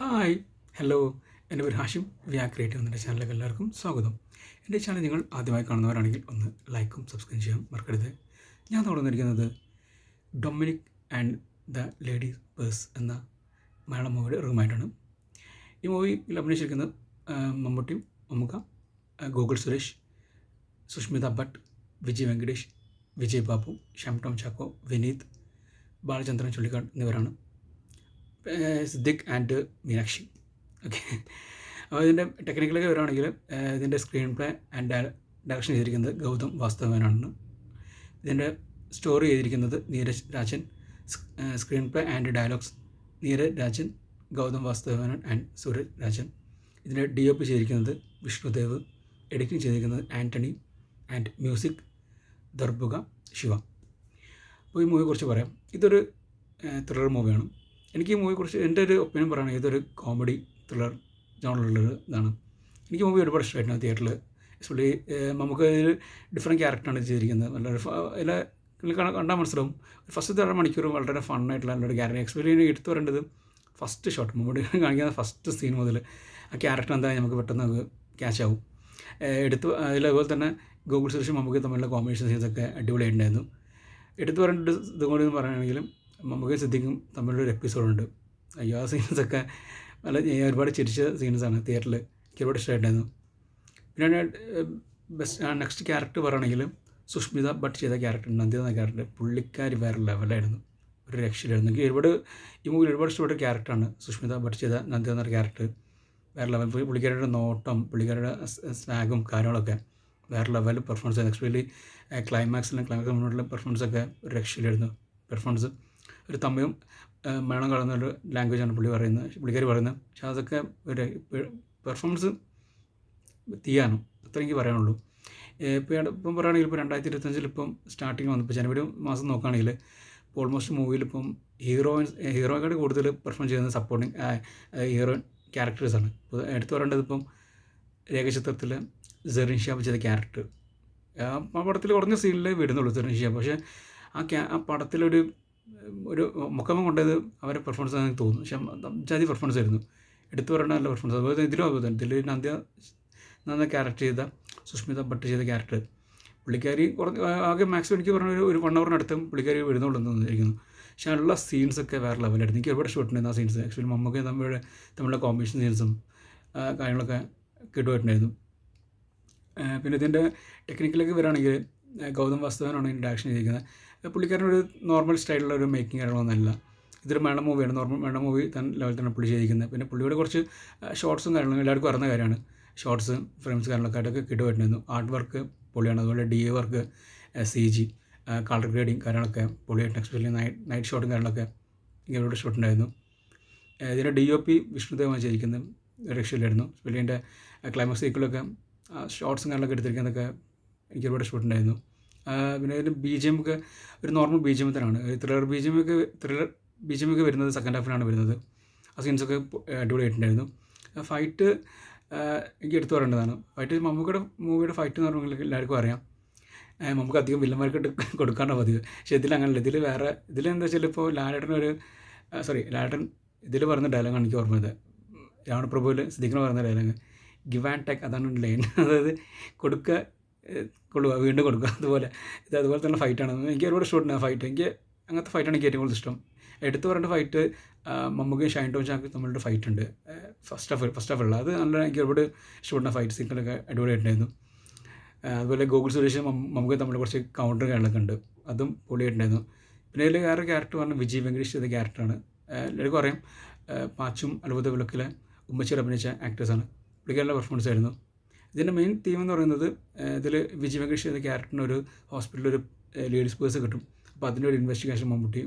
Hi, hello. എൻ്റെ പേര് Hashim. വ്യാ creative എന്ന ചാനലിലേക്ക് എല്ലാവർക്കും സ്വാഗതം. എൻ്റെ ചാനൽ നിങ്ങൾ ആദ്യമായി കാണുന്നവരാണെങ്കിൽ ഒന്ന് ലൈക്കും സബ്സ്ക്രൈബ് ചെയ്യാൻ മറക്കരുത്. ഞാൻ തുടർന്നിരിക്കുന്നത് Dominic and the lady purse എന്ന മലയാളം മൂവിയുടെ റിമാൻഡാണ്. ഈ മൂവിയിൽ അഭിനയിച്ചിരിക്കുന്നത് മമ്മൂട്ടി, മമ്മൂക്ക, ഗോകുൽ സുരേഷ്, സുഷ്മിത ഭട്ട്, വിജയ് വെങ്കടേഷ്, വിജയ് ബാബു, ശ്യാം ടോം ചാക്കോ, വിനീത്, ബാലചന്ദ്രൻ ചുള്ളിക്കാട് എന്നിവരാണ്. സിദ്ദിഖ് ആൻഡ് മീനാക്ഷി. ഓക്കെ, അപ്പോൾ ഇതിൻ്റെ ടെക്നിക്കലൊക്കെ വരികയാണെങ്കിൽ ഇതിൻ്റെ സ്ക്രീൻ പ്ലേ ആൻഡ് ഡയറക്ഷൻ ചെയ്തിരിക്കുന്നത് ഗൗതം വാസ്തവനാണ്. ഇതിൻ്റെ സ്റ്റോറി ചെയ്തിരിക്കുന്നത് Neeraj Rajan. Screen play and dialogues Neeraj Rajan, Gautham വാസ്തവനാണ് ആൻഡ് സൂരജ് രാജൻ. ഇതിൻ്റെ DOP ചെയ്തിരിക്കുന്നത് വിഷ്ണുദേവ്. എഡിറ്റിംഗ് ചെയ്തിരിക്കുന്നത് ആൻ്റണി ആൻഡ് മ്യൂസിക് ദർബുക ശിവ. അപ്പോൾ ഈ മൂവിയെക്കുറിച്ച് പറയാം. ഇതൊരു ത്രില്ലർ മൂവിയാണ്. എനിക്ക് ഈ മൂവിയെക്കുറിച്ച് എൻ്റെ ഒരു ഒപ്പീനിയൻ പറയുകയാണെങ്കിൽ ഇതൊരു കോമഡി ത്രില്ലർ ജോണറിലുള്ളൊരു ഇതാണ്. എനിക്ക് മൂവി ഒരുപാട് ഇഷ്ടമായിരുന്നു തിയേറ്ററിൽ. എസ്പെഷ്യലി നമുക്ക് ഒരു ഡിഫറെൻറ്റ് ക്യാരക്ടറാണ് ചെയ്തിരിക്കുന്നത്. നല്ലൊരു കണ്ടാൽ മനസ്സിലാവും. ഫസ്റ്റത്തെ 1.5 മണിക്കൂർ വളരെ ഫണ്ണായിട്ടുള്ള നല്ലൊരു ക്യാരക്ടർ. എക്സ്പെഷ്യലി എടുത്തു പറയേണ്ടത് ഫസ്റ്റ് ഷോട്ട്, മുമ്പോട്ട് കാണിക്കുന്ന ഫസ്റ്റ് സീൻ മുതൽ ആ ക്യാരക്ടർ എന്തായാലും നമുക്ക് പെട്ടെന്ന് ക്യാച്ച് ആവും. അതിലതുപോലെ തന്നെ ഗോകുൽ സുരേഷും നമുക്ക് തമ്മിലുള്ള കോമ്പിനേഷൻ സീൻസൊക്കെ അടിപൊളിയായിട്ടുണ്ടായിരുന്നു. എടുത്തു പറയേണ്ട ഇതുകൊണ്ട് പറയുകയാണെങ്കിലും നമുക്ക് സിദ്ദിഖും തമ്മിലൊരു എപ്പിസോഡുണ്ട്. അയ്യോ, ആ സീൻസൊക്കെ നല്ല ഒരുപാട് ചിരിച്ച സീൻസാണ്. തിയേറ്ററിൽ എനിക്ക് ഒരുപാട് ഇഷ്ടമായിട്ടായിരുന്നു. പിന്നെ നെക്സ്റ്റ് ക്യാരക്ടർ പറയുകയാണെങ്കിൽ സുഷ്മിത ഭട്ട് ചെയ്ത ക്യാരക്ടർ, നന്ദി എന്ന ക്യാരക്ടർ, പുള്ളിക്കാരി വേറെ ലെവലായിരുന്നു, ഒരു രക്ഷയിലായിരുന്നു. എനിക്ക് ഈ മൂവിയിൽ ഒരുപാട് ഇഷ്ടപ്പെട്ട ക്യാരക്ടറാണ് സുഷ്മിത ഭട്ട് ചെയ്ത നന്ദി എന്ന ക്യാരക്ടർ. വേറെ ലെവൽ. പുള്ളിക്കാരുടെ നോട്ടം, പുള്ളിക്കാരുടെ സ്നാഗും കാര്യങ്ങളൊക്കെ വേറെ ലെവൽ പെർഫോമൻസ് ആയിരുന്നു. എക്സ്പെഷ്യലി ക്ലൈമാക്സ് മുന്നോട്ടുള്ള പെർഫോമൻസൊക്കെ ഒരു രക്ഷയിലായിരുന്നു. പെർഫോമൻസ് ഒരു തമിഴും മലയാളം കലർന്നൊരു ലാംഗ്വേജാണ് പുള്ളിക്കാരി പറയുന്നത്. പക്ഷെ അതൊക്കെ ഒരു പെർഫോമൻസ് തീയാണ്, അത്ര എനിക്ക് പറയാനുള്ളൂ. ഇപ്പം പറയുകയാണെങ്കിൽ ഇപ്പോൾ 2025 ഇപ്പം സ്റ്റാർട്ടിങ് വന്നപ്പോൾ ജനുവരി മാസം നോക്കുകയാണെങ്കിൽ ഇപ്പോൾ ഓൾമോസ്റ്റ് മൂവിയിൽ ഇപ്പം ഹീറോയിനേക്കാൾ കൂടുതൽ പെർഫോം ചെയ്യുന്നത് സപ്പോർട്ടിങ് ഹീറോയിൻ ക്യാരക്ടേഴ്സാണ്. ഇപ്പോൾ എടുത്തു പറയേണ്ടത് ഇപ്പം രേഖചിത്രത്തിൽ സെറിൻ ഷിഹാബ് ചെയ്ത ക്യാരക്ടർ, ആ പടത്തിൽ കുറഞ്ഞ സീനിലേ വരുന്നുള്ളൂ സെറിൻ ഷിഹാബ്. പക്ഷേ ആ പടത്തിലൊരു മുഖമം കൊണ്ടത് അവരെ പെർഫോമൻസ് എനിക്ക് തോന്നുന്നു. പക്ഷേ ജാതി പെർഫോമൻസ് ആയിരുന്നു. എടുത്തു പറയേണ്ട നല്ല പെർഫോമൻസ്. അതുപോലെ ഇതിലും അതുപോലെ തന്നെ ഇതിൽ നന്ദ ക്യാരക്ടർ ചെയ്ത സുഷ്മിത ഭട്ട് ചെയ്ത ക്യാരക്ടർ, പുള്ളിക്കാരി ആകെ മാക്സിമം എനിക്ക് പറഞ്ഞ ഒരു 1 hourനടുത്തും പുള്ളിക്കാരി വരുന്നുള്ളൂ എന്ന് തോന്നിയിരിക്കുന്നു. പക്ഷേ ഉള്ള സീൻസൊക്കെ വേറെ ലെവലായിരുന്നു. എനിക്ക് ഒരുപാട് ഇഷ്ടപ്പെട്ടിട്ടുണ്ടായിരുന്നു ആ സീൻസ്. ആക്ച്വലി മമ്മൂക്ക തമ്മിലുള്ള കോമ്പിനേഷൻ സീൻസും കാര്യങ്ങളൊക്കെ കിട്ടുമായിട്ടുണ്ടായിരുന്നു. പിന്നെ ഇതിൻ്റെ ടെക്നിക്കലൊക്കെ വരികയാണെങ്കിൽ ഗൗതം വാസ്തവനാണ് ഇതിൻ്റെ ഡയറക്ഷൻ ചെയ്തിരിക്കുന്നത്. പുള്ളിക്കാരനൊരു നോർമൽ സ്റ്റൈലുള്ള ഒരു മേക്കിംഗ് കാര്യങ്ങളൊന്നുമല്ല. ഇതൊരു മലയാളം മൂവിയാണ്. മലയാളം മൂവി ലെവൽ തന്നെ പുള്ളി ചെയ്തിരിക്കുന്നത്. പിന്നെ പുള്ളിയുടെ കുറച്ച് ഷോർട്സും കാര്യങ്ങളും എല്ലാവർക്കും അറിയുന്ന കാര്യമാണ്. ഷോർട്സ് ഫ്രെയിംസ് കാര്യങ്ങളൊക്കെ ആയിട്ടൊക്കെ കിട്ടുമായിട്ടുണ്ടായിരുന്നു. ആർട്ട് വർക്ക് പൊളിയാണ്. അതുപോലെ DA work, CG, colour grading കാര്യങ്ങളൊക്കെ പൊളിയായിട്ട്. എക്സ്പെഷ്യലി നൈറ്റ് ഷോട്ടും കാര്യങ്ങളൊക്കെ ഇങ്ങനെ ഷോട്ട് ഉണ്ടായിരുന്നു. ഇതിൻ്റെ DOP വിഷ്ണുദേവാണ് ചെയ്തിരിക്കുന്നത്. രക്ഷയിലായിരുന്നു. എസ്പെഷ്യലി എൻ്റെ ക്ലൈമാക്സ് സീക്വലൊക്കെ ഷോർട്സും കാര്യങ്ങളൊക്കെ എടുത്തിരിക്കുന്നതൊക്കെ എനിക്ക് ഒരുപാട് ഇഷ്ടപ്പെട്ടുണ്ടായിരുന്നു. പിന്നെ ഇതിൻ്റെ BGM ഒക്കെ ഒരു നോർമൽ BGM തന്നെയാണ്. ത്രില്ലർ BGM ഒക്കെ വരുന്നത് സെക്കൻഡ് ഹാഫിലാണ് വരുന്നത്. ആ സീൻസൊക്കെ അടിപൊളിയായിട്ടുണ്ടായിരുന്നു. ഫൈറ്റ് എനിക്ക് എടുത്തു പറയേണ്ടതാണ്. മമ്മൂക്കയുടെ മൂവിയുടെ ഫൈറ്റ് എന്ന് പറഞ്ഞാൽ എല്ലാവർക്കും അറിയാം. നമുക്ക് അധികം വില്ലന്മാർക്ക് കൊടുക്കാനുള്ള പതിവ്. പക്ഷേ ഇതിലങ്ങനല്ല. ഇതിലെന്താ വെച്ചാൽ ഇപ്പോൾ ലാലേട്ടൻ ഇതിൽ പറയുന്ന ഡയലോഗാണ് എനിക്ക് ഓർമ്മയത്. രാവണപ്രഭുവിൽ സിദ്ദിഖിന് പറയുന്ന ഡയലോഗ്, ഗിവ് ആൻഡ് ടേക്ക്, അതാണ് ലൈൻ. അതായത് കൊള്ളുക വീണ്ടും കൊടുക്കുക. അതുപോലെ തന്നെ ഫൈറ്റാണ്. എനിക്ക് ഒരുപാട് ഇഷ്ടപ്പെടുന്ന ഫൈറ്റ്. എനിക്ക് അങ്ങനത്തെ ഫൈറ്റാണ് എനിക്ക് ഏറ്റവും കൂടുതൽ ഇഷ്ടം. എടുത്തു പറയേണ്ട ഫൈറ്റ് മമ്മൂക്കയും ഷൈൻ ടോം ചാക്കോ തമ്മിലുള്ള ഫൈറ്റ് ഉണ്ട് ഫസ്റ്റ് ഹാഫ് ഉള്ള. അത് നല്ല എനിക്ക് ഒരുപാട് ഇഷ്ടപ്പെടുന്ന ഫൈറ്റ് സീക്വൻസൊക്കെ അടിപൊളിയായിട്ടുണ്ടായിരുന്നു. അതുപോലെ ഗോകുൽ സുരേഷും മമ്മൂക്ക തമ്മിൽ കുറച്ച് കൗണ്ടർ കാര്യങ്ങളൊക്കെ ഉണ്ട്, അതും പൊളിയായിട്ടുണ്ടായിരുന്നു. പിന്നെ അതിൽ വേറെ ക്യാരക്ടർ പറഞ്ഞാൽ വിജയ് വെങ്കടേഷ് ചെയ്ത ക്യാരക്ടറാണ്. എല്ലാവർക്കും അറിയാം, പാച്ചും അത്ഭുത വിളക്കിലെ ഉമ്മച്ചിയുടെ അഭിനയിച്ച ആക്ടേഴ്സാണ്. പുള്ളിക്കാരുടെ പെർഫോമൻസ് ആയിരുന്നു. ഇതിൻ്റെ മെയിൻ തീം എന്ന് പറയുന്നത് ഇതിൽ വിജയ് വെങ്കടേഷ് ചെയ്ത ക്യാരക്ടറിന് ഒരു ഹോസ്പിറ്റലിൽ ഒരു ലേഡീസ് പേഴ്സ് കിട്ടും. അപ്പോൾ അതിൻ്റെ ഒരു ഇൻവെസ്റ്റിഗേഷൻ മമ്മൂട്ടി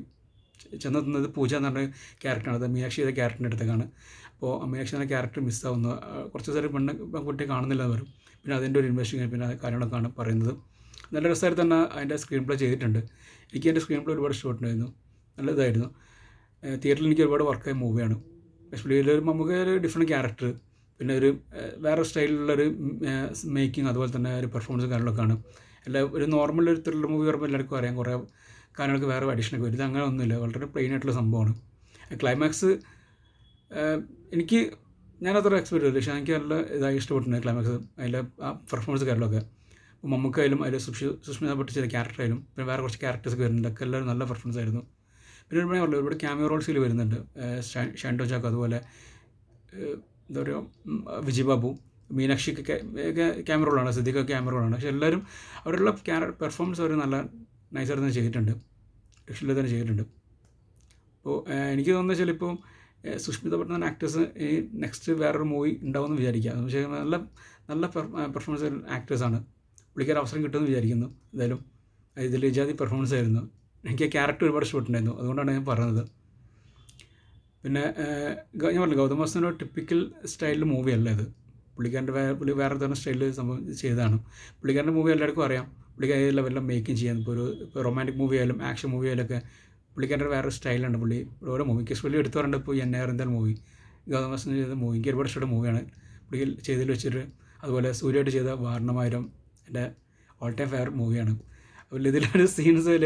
ചെന്നെത്തുന്നത് പൂജ എന്ന് പറഞ്ഞ ക്യാരക്ടറാണ്. അത് മീനാക്ഷി ചെയ്ത ക്യാരക്ടറിൻ്റെ അടുത്തേക്കാണ്. അപ്പോൾ മീനാക്ഷി എന്ന ക്യാരക്ടർ മിസ്സാവുന്നു. കുറച്ച് നേരം പെൺകുട്ടിയെ കാണുന്നില്ല എന്ന് പറയും. പിന്നെ അതിൻ്റെ ഒരു ഇൻവെസ്റ്റിഗേഷൻ, പിന്നെ കാര്യങ്ങളൊക്കെയാണ് പറയുന്നത്. നല്ല രസമായിട്ട് തന്നെ അതിൻ്റെ സ്ക്രീൻ പ്ലേ ചെയ്തിട്ടുണ്ട്. എനിക്ക് അതിൻ്റെ സ്ക്രീൻ പ്ലേ ഒരുപാട് ഇഷ്ടപ്പെട്ടിട്ടുണ്ടായിരുന്നു. നല്ലതായിരുന്നു. തിയേറ്ററിൽ എനിക്ക് ഒരുപാട് വർക്കായ മൂവിയാണ്. എസ്പെഷ്യലി ഇതിലൊരു നമുക്ക് ഒരു ഡിഫറെൻറ്റ് ക്യാരക്ടർ, പിന്നെ ഒരു വേറെ സ്റ്റൈലിലുള്ളൊരു മേക്കിംഗ്, അതുപോലെ തന്നെ ഒരു പെർഫോമൻസും കാര്യങ്ങളൊക്കെയാണ്. ഒരു നോർമൽ ഒരു ത്രില്ലർ മൂവി പറയുമ്പോൾ എല്ലാവർക്കും അറിയാം കുറേ കാര്യങ്ങൾക്ക് വേറെ അഡീഷനൊക്കെ വരും. ഇത് അങ്ങനെ ഒന്നുമില്ല, വളരെ പ്ലെയിൻ ആയിട്ടുള്ള സംഭവമാണ്. ക്ലൈമാക്സ് എനിക്ക് ഞാനത്ര എക്സ്പെക്ട് ചെയ്തില്ല, പക്ഷേ എനിക്ക് നല്ല ഇതായി ഇഷ്ടപ്പെട്ടിട്ടുണ്ട് ക്ലൈമാക്സ്, അതിലെ ആ പെർഫോമൻസ് കാര്യങ്ങളൊക്കെ. ഇപ്പോൾ മമ്മൂക്കായാലും അതിൽ സുഷ്മിത ഭട്ടിച്ചിൻ്റെ ക്യാരക്ടറായാലും പിന്നെ വേറെ കുറച്ച് ക്യാരക്ടേഴ്സൊക്കെ വരുന്നുണ്ട്, ഒക്കെ എല്ലാവരും നല്ല പെർഫോമൻസ് ആയിരുന്നു. പിന്നെ ഒരുപാട് പറഞ്ഞു ഒരുപാട് ക്യാമിയോ റോൾസിൽ വരുന്നുണ്ട്. ഷാൻഡോ ചാക്കോ, അതുപോലെ എന്താ പറയുക, വിജയ് ബാബു, മീനാക്ഷിക്ക് ക്യാമറ റോളാണ്, സിദ്ദിഖൊക്കെ ക്യാമറ റോളാണ്. പക്ഷേ എല്ലാവരും അവരുടെ പെർഫോമൻസ് അവർ നല്ല നൈസായിട്ട് തന്നെ ചെയ്തിട്ടുണ്ട്, രക്ഷയില്ലാതെ തന്നെ ചെയ്തിട്ടുണ്ട്. അപ്പോൾ എനിക്ക് തോന്നുന്നത് വെച്ചാൽ ഇപ്പോൾ സുഷ്മിത ഭട്ടൻ ആക്ടേഴ്സ് ഈ നെക്സ്റ്റ് വേറൊരു മൂവി ഉണ്ടാവുമെന്ന് വിചാരിക്കുക. പക്ഷേ നല്ല നല്ല പെർഫോമൻസ് ആക്ടേഴ്സാണ്, പുള്ളിക്കാർ അവസരം കിട്ടുമെന്ന് വിചാരിക്കുന്നു. എന്തായാലും ഇതിൽ ഇജാതി പെർഫോമൻസ് ആയിരുന്നു, എനിക്ക് ആ ക്യാരക്ടർ ഒരുപാട് ഇഷ്ടപ്പെട്ടിട്ടുണ്ടായിരുന്നു, അതുകൊണ്ടാണ് ഞാൻ പറഞ്ഞത്. പിന്നെ ഞാൻ പറഞ്ഞു ഗൗതം വാസുദേവൻ്റെ ടിപ്പിക്കൽ സ്റ്റൈലിൽ മൂവിയല്ല ഇത്, പുള്ളി വേറെ തന്നെ സ്റ്റൈലിൽ സംഭവം ചെയ്തതാണ്. പുള്ളിക്കാരൻ്റെ മൂവി എല്ലാവർക്കും അറിയാം, പുള്ളിക്കാരി ലെവലിലും മേക്കിങ് ചെയ്യാൻ. ഇപ്പോൾ റൊമാൻറ്റിക് മൂവി ആയാലും ആക്ഷൻ മൂവി ആയാലൊക്കെ പുള്ളിക്കാരൻ്റെ വേറെ സ്റ്റൈലാണ് പുള്ളി ഓരോ മൂവിക്ക്. എസ്പെഷ്യലി എടുത്തു പറഞ്ഞിട്ട് ഇപ്പോൾ NAR എന്തായാലും മൂവി, ഗൗതം വാസുദേവൻ ചെയ്ത മൂവി എനിക്ക് ഒരുപാട് ഇഷ്ടപ്പെട്ട മൂവിയാണ്. പുള്ളി ചെയ്തതിൽ വെച്ചിട്ട് അതുപോലെ സൂര്യയായിട്ട് ചെയ്ത വാരണമായിരം എൻ്റെ ഓൾ ടൈം ഫേവറേറ്റ് മൂവിയാണ്. അതുപോലെ ഇതിലൊരു സീൻസിൽ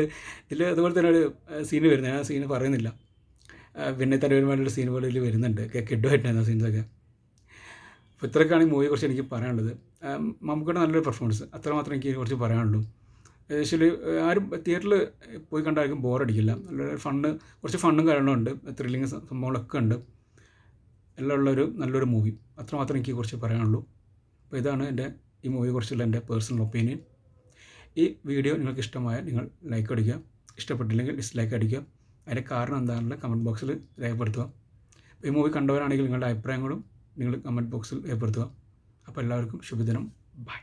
അതുപോലെ തന്നെ ഒരു സീന് വരുന്നത്, ഞാൻ ആ സീന് പറയുന്നില്ല, പിന്നെ തരവരുമായിട്ടൊരു സീൻ പോലെ ഇതിൽ വരുന്നുണ്ട്, കിഡുമായിട്ടായിരുന്നു ആ സീൻസൊക്കെ. അപ്പോൾ ഇത്രയൊക്കെയാണ് ഈ മൂവിയെ കുറിച്ച് എനിക്ക് പറയാനുള്ളത്. മമ്മൂക്കയുടെ നല്ലൊരു പെർഫോമൻസ്, അത്രമാത്രം എനിക്ക് ഇതിനെക്കുറിച്ച് പറയാനുള്ളൂ. ആക്ച്വലി ആരും തിയേറ്ററിൽ പോയി കണ്ടായിരിക്കും ബോറടിക്കില്ല, നല്ലൊരു കുറച്ച് ഫണ്ണും കാര്യങ്ങളുണ്ട്, ത്രില്ലിങ് സംഭവങ്ങളൊക്കെ ഉണ്ട്, എല്ലാം ഉള്ളൊരു നല്ലൊരു മൂവി. അത്രമാത്രം എനിക്ക് കുറിച്ച് പറയാനുള്ളൂ. അപ്പോൾ ഇതാണ് ഈ മൂവിയെക്കുറിച്ചുള്ള എൻ്റെ പേഴ്സണൽ ഒപ്പീനിയൻ. ഈ വീഡിയോ നിങ്ങൾക്ക് ഇഷ്ടമായാൽ നിങ്ങൾ ലൈക്ക് അടിക്കുക, ഇഷ്ടപ്പെട്ടില്ലെങ്കിൽ ഡിസ്ലൈക്ക് അടിക്കുക. അതിൻ്റെ കാരണം എന്താണെന്നുള്ള കമൻറ്റ് ബോക്സിൽ രേഖപ്പെടുത്തുക. ഈ മൂവി കണ്ടവരാണെങ്കിൽ നിങ്ങളുടെ അഭിപ്രായങ്ങളും നിങ്ങൾ കമൻറ്റ് ബോക്സിൽ രേഖപ്പെടുത്തുക. അപ്പോൾ എല്ലാവർക്കും ശുഭദിനം. ബൈ.